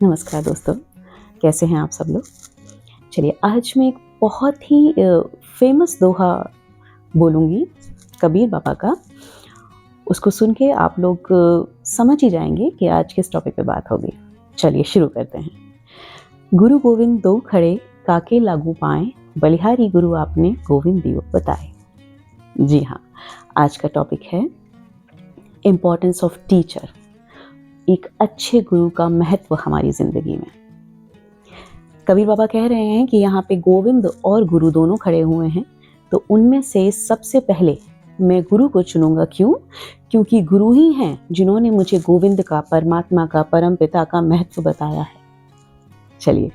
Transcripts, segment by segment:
नमस्कार दोस्तों, कैसे हैं आप सब लोग। चलिए आज मैं एक बहुत ही फेमस दोहा बोलूँगी कबीर बाबा का। उसको सुन के आप लोग समझ ही जाएंगे कि आज किस टॉपिक पे बात होगी। चलिए शुरू करते हैं। गुरु गोविंद दो खड़े, काके लागू पाएं, बलिहारी गुरु आपने गोविंद दियो बताए। जी हाँ, आज का टॉपिक है इम्पोर्टेंस ऑफ टीचर। एक अच्छे गुरु का महत्व हमारी जिंदगी में। कबीर बाबा कह रहे हैं कि यहाँ पे गोविंद और गुरु दोनों खड़े हुए हैं, तो उनमें से सबसे पहले मैं गुरु को चुनूंगा। क्यों? क्योंकि गुरु ही हैं जिन्होंने मुझे गोविंद का, परमात्मा का, परम पिता का महत्व बताया है। चलिए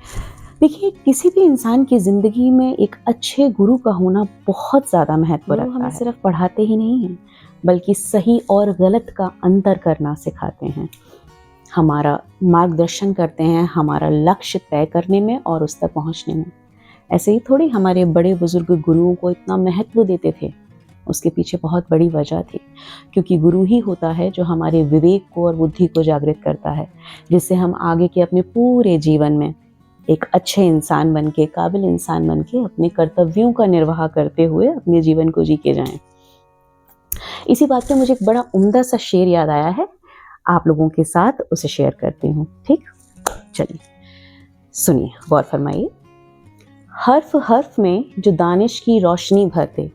देखिए, किसी भी इंसान की जिंदगी में एक अच्छे गुरु का होना बहुत ज्यादा महत्व रखता है। हमें सिर्फ पढ़ाते ही नहीं हैं, बल्कि सही और गलत का अंतर करना सिखाते हैं, हमारा मार्गदर्शन करते हैं, हमारा लक्ष्य तय करने में और उस तक पहुंचने में। ऐसे ही थोड़ी हमारे बड़े बुजुर्ग गुरुओं को इतना महत्व देते थे, उसके पीछे बहुत बड़ी वजह थी। क्योंकि गुरु ही होता है जो हमारे विवेक को और बुद्धि को जागृत करता है, जिससे हम आगे के अपने पूरे जीवन में एक अच्छे इंसान बन के, काबिल इंसान बन के अपने कर्तव्यों का निर्वाह करते हुए अपने जीवन को जी के जाएं। इसी बात पे मुझे एक बड़ा उम्दा सा शेर याद आया है, आप लोगों के साथ उसे शेयर करती हूँ। ठीक, चलिए सुनिए, गौर फरमाइए। हर्फ हर्फ में जो दानिश की रोशनी भर दे,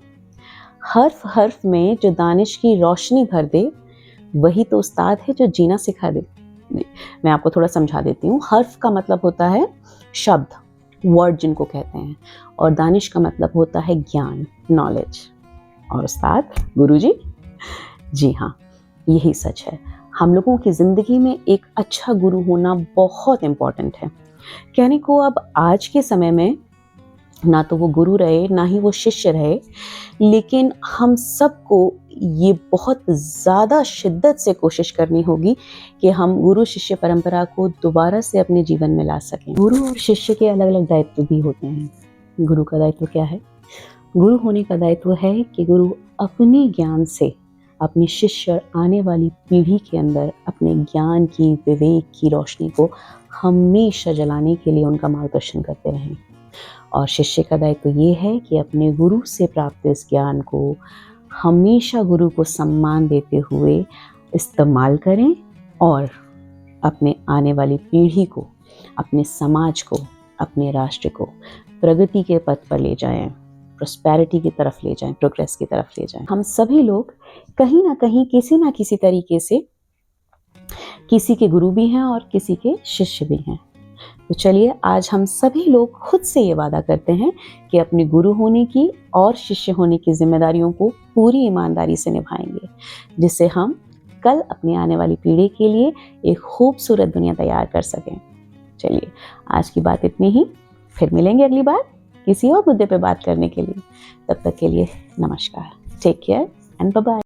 हर्फ हर्फ में जो दानिश की रोशनी भर दे, वही तो उस्ताद है जो जीना सिखा दे। मैं आपको थोड़ा समझा देती हूँ। हर्फ का मतलब होता है शब्द, वर्ड जिनको कहते हैं, और दानिश का मतलब होता है ज्ञान, नॉलेज, और उस्ताद गुरुजी। जी हाँ, यही सच है। हम लोगों की ज़िंदगी में एक अच्छा गुरु होना बहुत इम्पॉर्टेंट है। कहने को अब आज के समय में ना तो वो गुरु रहे, ना ही वो शिष्य रहे, लेकिन हम सबको ये बहुत ज़्यादा शिद्दत से कोशिश करनी होगी कि हम गुरु शिष्य परंपरा को दोबारा से अपने जीवन में ला सकें। गुरु और शिष्य के अलग अलग दायित्व भी होते हैं। गुरु का दायित्व क्या है? गुरु होने का दायित्व है कि गुरु अपने ज्ञान से अपने शिष्य, आने वाली पीढ़ी के अंदर अपने ज्ञान की, विवेक की रोशनी को हमेशा जलाने के लिए उनका मार्गदर्शन करते रहें। और शिष्य का दायित्व ये है कि अपने गुरु से प्राप्त इस ज्ञान को हमेशा गुरु को सम्मान देते हुए इस्तेमाल करें और अपने आने वाली पीढ़ी को, अपने समाज को, अपने राष्ट्र को प्रगति के पथ पर ले जाएं, प्रोस्पेरिटी की तरफ ले जाएं, प्रोग्रेस की तरफ ले जाएं। हम सभी लोग कहीं ना कहीं, किसी ना किसी तरीके से किसी के गुरु भी हैं और किसी के शिष्य भी हैं। तो चलिए आज हम सभी लोग खुद से ये वादा करते हैं कि अपने गुरु होने की और शिष्य होने की जिम्मेदारियों को पूरी ईमानदारी से निभाएंगे, जिससे हम कल अपनी आने वाली पीढ़ी के लिए एक खूबसूरत दुनिया तैयार कर सकें। चलिए आज की बात इतनी ही, फिर मिलेंगे अगली बार किसी और मुद्दे पे बात करने के लिए। तब तक के लिए नमस्कार, take care and bye bye.